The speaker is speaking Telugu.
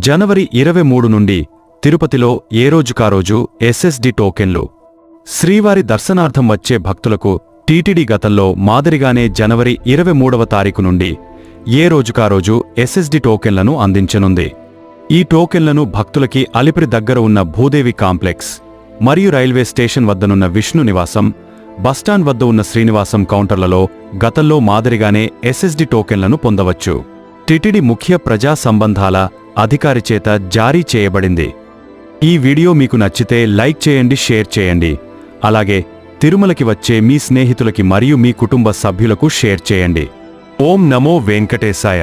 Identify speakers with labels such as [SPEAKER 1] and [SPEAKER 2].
[SPEAKER 1] జనవరి 23 నుండి తిరుపతిలో ఏ రోజుకారోజు ఎస్ఎస్డి టోకెన్లు. శ్రీవారి దర్శనార్థం వచ్చే భక్తులకు టీటీడీ గతంలో మాదిరిగానే జనవరి 23వ తారీఖు నుండి ఏ రోజుకారోజు ఎస్ఎస్డి టోకెన్లను అందించనుంది. ఈ టోకెన్లను భక్తులకి అలిపిరి దగ్గర ఉన్న భూదేవి కాంప్లెక్స్ మరియు రైల్వే స్టేషన్ వద్దనున్న విష్ణు నివాసం, బస్టాండ్ వద్ద ఉన్న శ్రీనివాసం కౌంటర్లలో గతంలో మాదిరిగానే ఎస్ఎస్డి టోకెన్లను పొందవచ్చు. టిటిడి ముఖ్య ప్రజా సంబంధాల అధికారి చేత జారీ చేయబడింది. ఈ వీడియో మీకు నచ్చితే లైక్ చేయండి, షేర్ చేయండి. అలాగే తిరుమలకి వచ్చే మీ స్నేహితులకి మరియు మీ కుటుంబ సభ్యులకు షేర్ చేయండి. ఓం నమో వెంకటేశాయ.